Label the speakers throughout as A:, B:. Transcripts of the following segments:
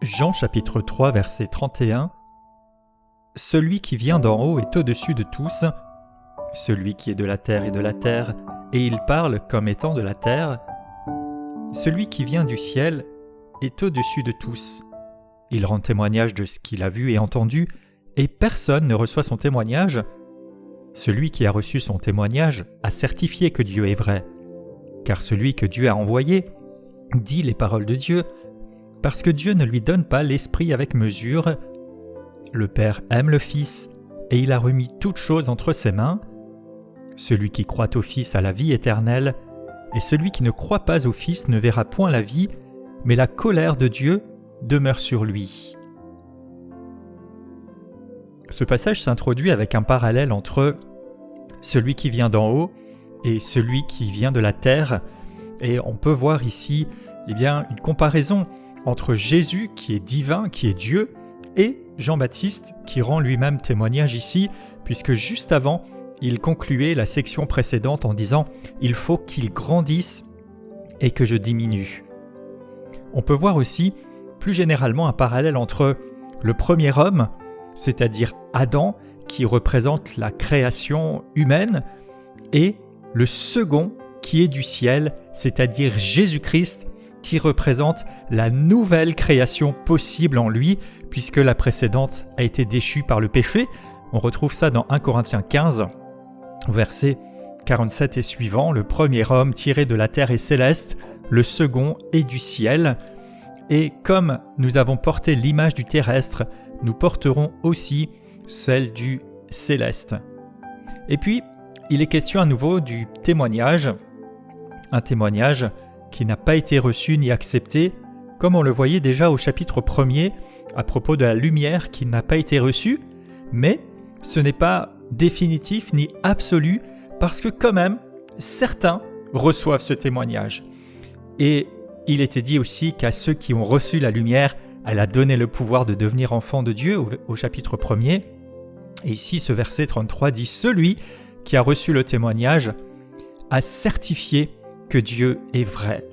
A: Jean chapitre 3 verset 31 « Celui qui vient d'en haut est au-dessus de tous, celui qui est de la terre est de la terre, et il parle comme étant de la terre. Celui qui vient du ciel est au-dessus de tous. Il rend témoignage de ce qu'il a vu et entendu, et personne ne reçoit son témoignage. Celui qui a reçu son témoignage a certifié que Dieu est vrai, car celui que Dieu a envoyé dit les paroles de Dieu, parce que Dieu ne lui donne pas l'Esprit avec mesure. Le Père aime le Fils, et il a remis toutes choses entre ses mains. Celui qui croit au Fils a la vie éternelle, et celui qui ne croit pas au Fils ne verra point la vie, mais la colère de Dieu demeure sur lui. » Ce passage s'introduit avec un parallèle entre celui qui vient d'en haut et celui qui vient de la terre, et on peut voir ici une comparaison entre Jésus qui est divin, qui est Dieu, et Jean-Baptiste qui rend lui-même témoignage ici, puisque juste avant, il concluait la section précédente en disant « Il faut qu'il grandisse et que je diminue ». On peut voir aussi plus généralement un parallèle entre le premier homme, c'est-à-dire Adam, qui représente la création humaine, et le second qui est du ciel, c'est-à-dire Jésus-Christ, qui représente la nouvelle création possible en lui, puisque la précédente a été déchue par le péché. On retrouve ça dans 1 Corinthiens 15, versets 47 et suivants. Le premier homme tiré de la terre est céleste, le second est du ciel. Et comme nous avons porté l'image du terrestre, nous porterons aussi celle du céleste. Et puis, il est question à nouveau du témoignage, un témoignage qui n'a pas été reçu ni accepté, comme on le voyait déjà au chapitre 1er à propos de la lumière qui n'a pas été reçue, mais ce n'est pas définitif ni absolu, parce que quand même, certains reçoivent ce témoignage. Et il était dit aussi qu'à ceux qui ont reçu la lumière, elle a donné le pouvoir de devenir enfants de Dieu au chapitre 1er. Et ici, ce verset 33 dit « Celui qui a reçu le témoignage a certifié que Dieu est vrai. »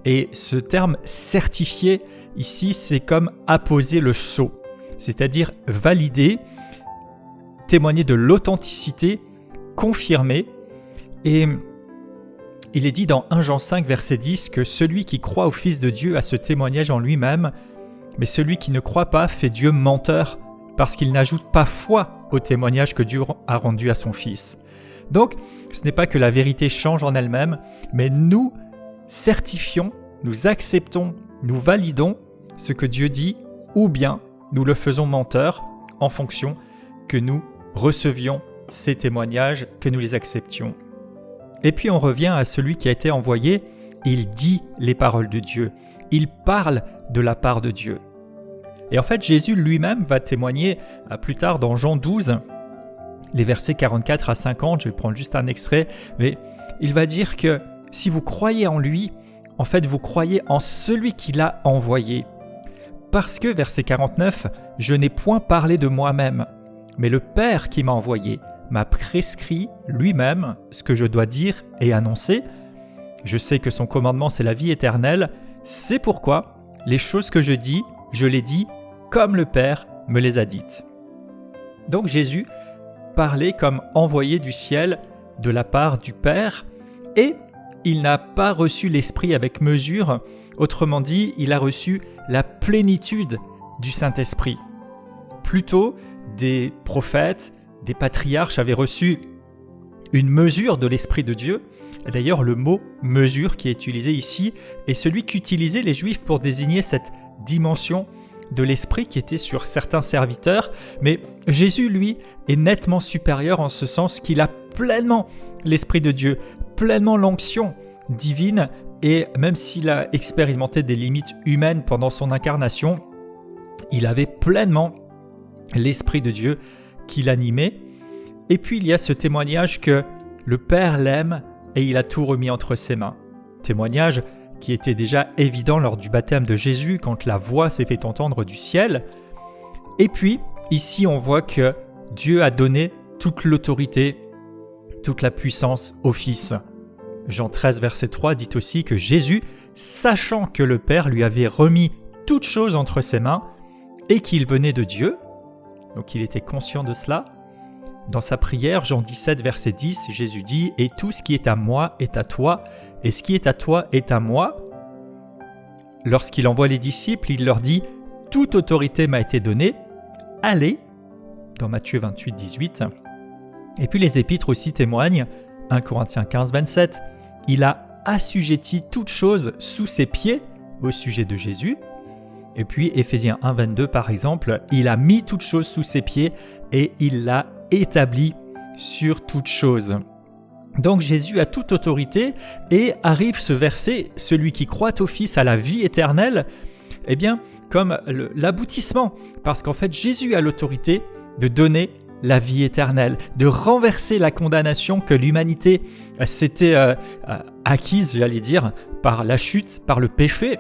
A: Et ce terme « certifié » ici, c'est comme apposer le sceau, c'est-à-dire valider, témoigner de l'authenticité, confirmer. Et il est dit dans 1 Jean 5, verset 10 que celui qui croit au Fils de Dieu a ce témoignage en lui-même, mais celui qui ne croit pas fait Dieu menteur, parce qu'il n'ajoute pas foi au témoignage que Dieu a rendu à son Fils. Donc, ce n'est pas que la vérité change en elle-même, mais nous certifions, nous acceptons, nous validons ce que Dieu dit, ou bien nous le faisons menteur en fonction que nous recevions ces témoignages, que nous les acceptions. Et puis on revient à celui qui a été envoyé, il dit les paroles de Dieu, il parle de la part de Dieu. Et en fait, Jésus lui-même va témoigner plus tard dans Jean 12, les versets 44 à 50, je vais prendre juste un extrait, mais il va dire que si vous croyez en lui, en fait vous croyez en celui qui l'a envoyé. Parce que, verset 49, « Je n'ai point parlé de moi-même, mais le Père qui m'a envoyé m'a prescrit lui-même ce que je dois dire et annoncer. Je sais que son commandement c'est la vie éternelle, c'est pourquoi les choses que je dis, je les dis comme le Père me les a dites. » Donc Jésus parlait comme envoyé du ciel de la part du Père, et il n'a pas reçu l'Esprit avec mesure, autrement dit, il a reçu la plénitude du Saint-Esprit. Plutôt, des prophètes, des patriarches avaient reçu une mesure de l'Esprit de Dieu. D'ailleurs, le mot « mesure » qui est utilisé ici est celui qu'utilisaient les Juifs pour désigner cette dimension de l'Esprit qui était sur certains serviteurs. Mais Jésus, lui, est nettement supérieur en ce sens qu'il a pleinement l'Esprit de Dieu, pleinement l'onction divine, et même s'il a expérimenté des limites humaines pendant son incarnation, il avait pleinement l'Esprit de Dieu qui l'animait. Et puis il y a ce témoignage que le Père l'aime et il a tout remis entre ses mains. Témoignage qui était déjà évident lors du baptême de Jésus quand la voix s'est fait entendre du ciel. Et puis ici on voit que Dieu a donné toute l'autorité, toute la puissance au Fils. Jean 13, verset 3 dit aussi que Jésus, sachant que le Père lui avait remis toutes choses entre ses mains et qu'il venait de Dieu. Donc il était conscient de cela. Dans sa prière, Jean 17, verset 10, Jésus dit « Et tout ce qui est à moi est à toi, et ce qui est à toi est à moi. » Lorsqu'il envoie les disciples, il leur dit « Toute autorité m'a été donnée, allez » dans Matthieu 28, 18. Et puis les épîtres aussi témoignent, 1 Corinthiens 15, 27, « Il a assujetti toutes choses sous ses pieds » au sujet de Jésus. Et puis Éphésiens 1, 22 par exemple, « Il a mis toutes choses sous ses pieds et il l'a établi sur toutes choses. » Donc Jésus a toute autorité et arrive ce verset, celui qui croit au Fils a la vie éternelle, eh bien comme l'aboutissement, parce qu'en fait Jésus a l'autorité de donner la vie éternelle, de renverser la condamnation que l'humanité s'était acquise, j'allais dire, par la chute, par le péché.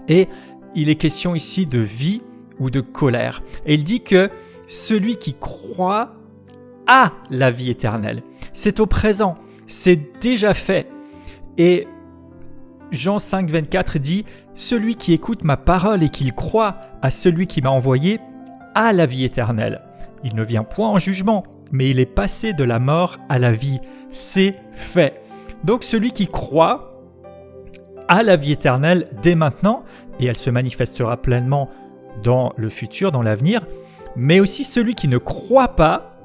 A: Et il est question ici de vie ou de colère. Et il dit que celui qui croit a la vie éternelle. C'est au présent, c'est déjà fait. Et Jean 5, 24 dit « Celui qui écoute ma parole et qu'il croit à celui qui m'a envoyé a la vie éternelle. Il ne vient point en jugement, mais il est passé de la mort à la vie. C'est fait. » Donc celui qui croit a la vie éternelle dès maintenant, et elle se manifestera pleinement dans le futur, dans l'avenir. Mais aussi celui qui ne croit pas,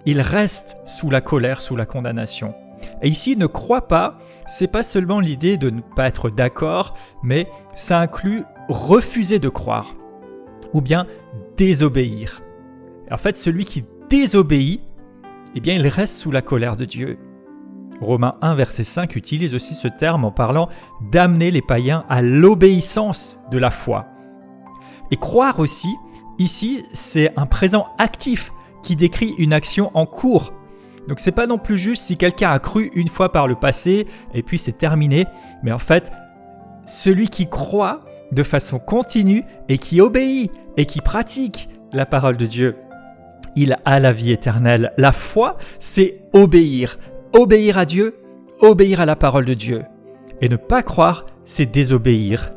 A: il reste sous la colère, sous la condamnation. Et ici, ne croit pas, c'est pas seulement l'idée de ne pas être d'accord, mais ça inclut refuser de croire, ou bien désobéir. En fait, celui qui désobéit, eh bien, il reste sous la colère de Dieu. Romains 1, verset 5 utilise aussi ce terme en parlant d'amener les païens à l'obéissance de la foi. Et croire aussi, ici, c'est un présent actif qui décrit une action en cours. Donc c'est pas non plus juste si quelqu'un a cru une fois par le passé et puis c'est terminé, mais en fait, celui qui croit de façon continue et qui obéit et qui pratique la parole de Dieu, il a la vie éternelle. La foi, c'est obéir. Obéir à Dieu, obéir à la parole de Dieu. Et ne pas croire, c'est désobéir.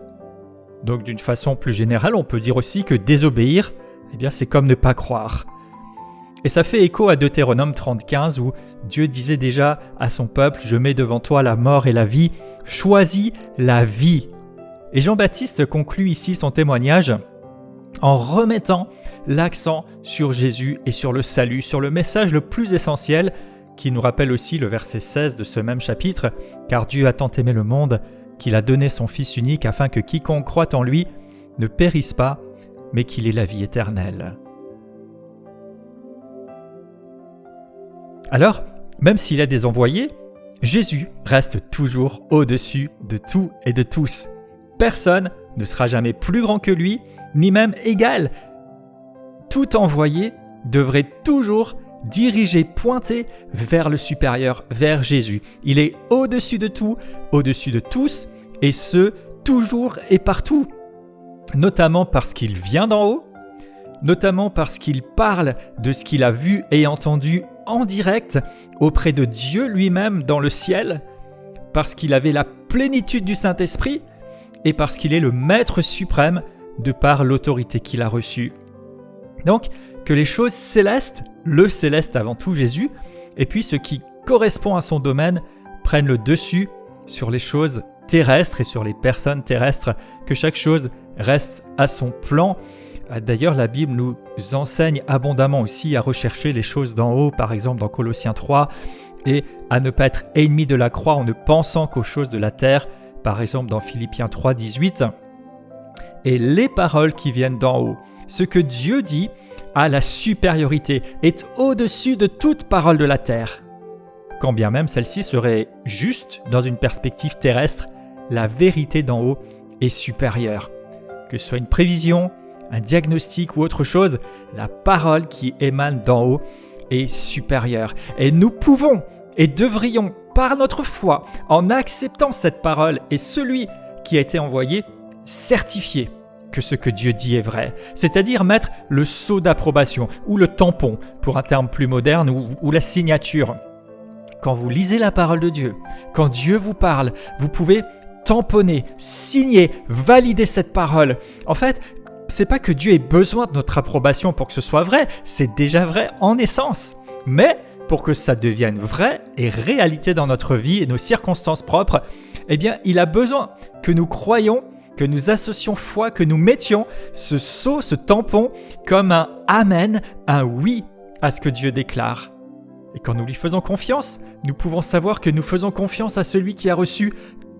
A: Donc d'une façon plus générale, on peut dire aussi que désobéir, eh bien, c'est comme ne pas croire. Et ça fait écho à Deutéronome 30,15 où Dieu disait déjà à son peuple « Je mets devant toi la mort et la vie, choisis la vie ». Et Jean-Baptiste conclut ici son témoignage en remettant l'accent sur Jésus et sur le salut, sur le message le plus essentiel qui nous rappelle aussi le verset 16 de ce même chapitre « Car Dieu a tant aimé le monde qu'il a donné son Fils unique afin que quiconque croit en lui ne périsse pas, mais qu'il ait la vie éternelle. » Alors, même s'il a des envoyés, Jésus reste toujours au-dessus de tout et de tous. Personne ne sera jamais plus grand que lui, ni même égal. Tout envoyé devrait toujours diriger, pointer vers le supérieur, vers Jésus. Il est au-dessus de tout, au-dessus de tous, et ce, toujours et partout. Notamment parce qu'il vient d'en haut, notamment parce qu'il parle de ce qu'il a vu et entendu en direct auprès de Dieu lui-même dans le ciel, parce qu'il avait la plénitude du Saint-Esprit et parce qu'il est le Maître suprême de par l'autorité qu'il a reçue. Donc, que les choses célestes, le céleste avant tout Jésus, et puis ce qui correspond à son domaine, prennent le dessus sur les choses terrestres et sur les personnes terrestres, que chaque chose reste à son plan. D'ailleurs, la Bible nous enseigne abondamment aussi à rechercher les choses d'en haut, par exemple dans Colossiens 3, et à ne pas être ennemi de la croix en ne pensant qu'aux choses de la terre, par exemple dans Philippiens 3, 18. Et les paroles qui viennent d'en haut, ce que Dieu dit a la supériorité, est au-dessus de toute parole de la terre. Quand bien même celle-ci serait juste dans une perspective terrestre, la vérité d'en haut est supérieure. Que ce soit une prévision, un diagnostic ou autre chose, la parole qui émane d'en haut est supérieure. Et nous pouvons et devrions, par notre foi, en acceptant cette parole et celui qui a été envoyé, certifier que ce que Dieu dit est vrai. C'est-à-dire mettre le sceau d'approbation ou le tampon, pour un terme plus moderne, ou la signature. Quand vous lisez la parole de Dieu, quand Dieu vous parle, vous pouvez tamponner, signer, valider cette parole. En fait, c'est pas que Dieu ait besoin de notre approbation pour que ce soit vrai, c'est déjà vrai en essence. Mais pour que ça devienne vrai et réalité dans notre vie et nos circonstances propres, eh bien, il a besoin que nous croyions, que nous associons foi, que nous mettions ce sceau, ce tampon, comme un amen, un oui à ce que Dieu déclare. Et quand nous lui faisons confiance, nous pouvons savoir que nous faisons confiance à celui qui a reçu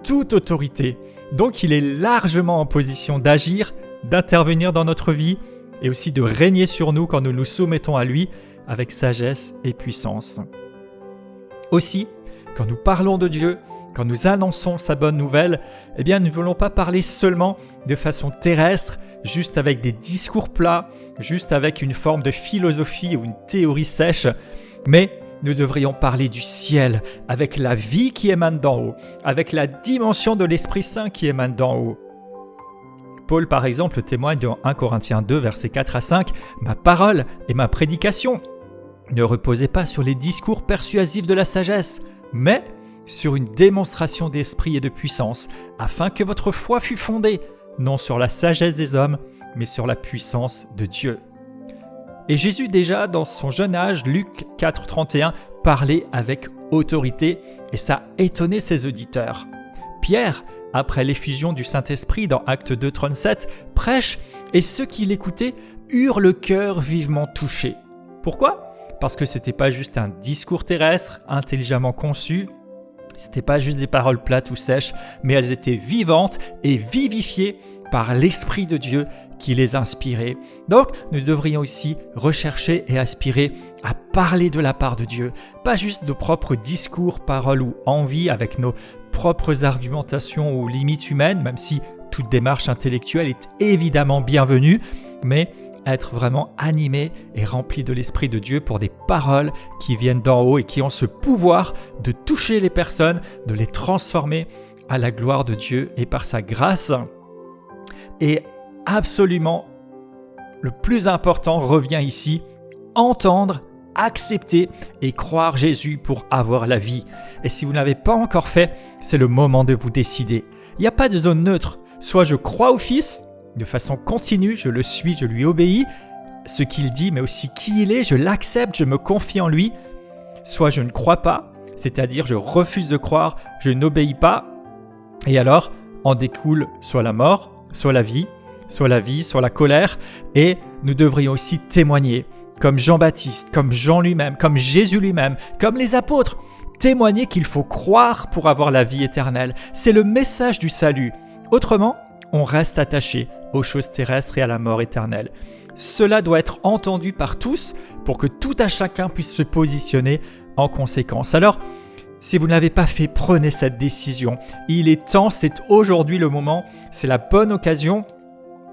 A: toute autorité. Donc il est largement en position d'agir, d'intervenir dans notre vie et aussi de régner sur nous quand nous nous soumettons à lui avec sagesse et puissance. Aussi, quand nous parlons de Dieu, quand nous annonçons sa bonne nouvelle, eh bien, nous ne voulons pas parler seulement de façon terrestre, juste avec des discours plats, juste avec une forme de philosophie ou une théorie sèche, mais nous devrions parler du ciel, avec la vie qui émane d'en haut, avec la dimension de l'Esprit Saint qui émane d'en haut. Paul, par exemple, témoigne dans 1 Corinthiens 2, versets 4 à 5, « Ma parole et ma prédication ne reposaient pas sur les discours persuasifs de la sagesse, mais sur une démonstration d'esprit et de puissance, afin que votre foi fût fondée, non sur la sagesse des hommes, mais sur la puissance de Dieu. » Et Jésus déjà, dans son jeune âge, Luc 4, 31, parlait avec autorité, et ça a étonné ses auditeurs. Pierre, après l'effusion du Saint-Esprit dans Actes 2, 37, prêche, et ceux qui l'écoutaient eurent le cœur vivement touché. Pourquoi ? Parce que ce n'était pas juste un discours terrestre, intelligemment conçu, ce n'était pas juste des paroles plates ou sèches, mais elles étaient vivantes et vivifiées par l'Esprit de Dieu qui les inspirait. Donc, nous devrions aussi rechercher et aspirer à parler de la part de Dieu, pas juste nos propres discours, paroles ou envies avec nos propres argumentations ou limites humaines, même si toute démarche intellectuelle est évidemment bienvenue, mais être vraiment animé et rempli de l'Esprit de Dieu pour des paroles qui viennent d'en haut et qui ont ce pouvoir de toucher les personnes, de les transformer à la gloire de Dieu et par sa grâce. Et absolument, le plus important revient ici, entendre, accepter et croire Jésus pour avoir la vie. Et si vous ne l'avez pas encore fait, c'est le moment de vous décider. Il n'y a pas de zone neutre. Soit je crois au Fils, de façon continue, je le suis, je lui obéis, ce qu'il dit, mais aussi qui il est, je l'accepte, je me confie en lui. Soit je ne crois pas, c'est-à-dire je refuse de croire, je n'obéis pas. Et alors, en découle soit la mort, soit la vie, soit la colère. Et nous devrions aussi témoigner, comme Jean-Baptiste, comme Jean lui-même, comme Jésus lui-même, comme les apôtres. Témoigner qu'il faut croire pour avoir la vie éternelle. C'est le message du salut. Autrement, on reste attaché aux choses terrestres et à la mort éternelle. Cela doit être entendu par tous pour que tout à chacun puisse se positionner en conséquence. Alors, si vous ne l'avez pas fait, prenez cette décision. Il est temps, c'est aujourd'hui le moment, c'est la bonne occasion.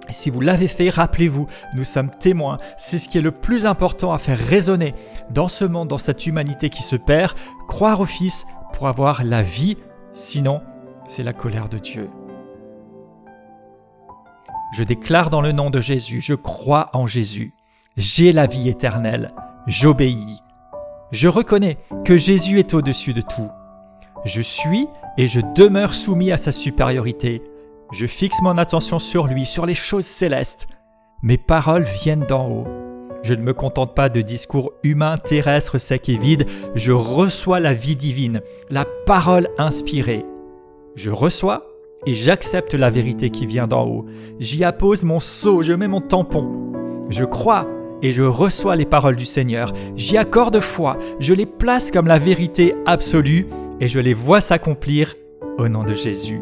A: Si vous l'avez fait, rappelez-vous, nous sommes témoins. C'est ce qui est le plus important à faire résonner dans ce monde, dans cette humanité qui se perd. Croire au Fils pour avoir la vie, sinon c'est la colère de Dieu. Je déclare dans le nom de Jésus, je crois en Jésus. J'ai la vie éternelle, j'obéis. Je reconnais que Jésus est au-dessus de tout. Je suis et je demeure soumis à sa supériorité. Je fixe mon attention sur lui, sur les choses célestes. Mes paroles viennent d'en haut. Je ne me contente pas de discours humains, terrestres, secs et vides. Je reçois la vie divine, la parole inspirée. Je reçois et j'accepte la vérité qui vient d'en haut. J'y appose mon sceau, je mets mon tampon. Je crois et je reçois les paroles du Seigneur. J'y accorde foi, je les place comme la vérité absolue et je les vois s'accomplir au nom de Jésus.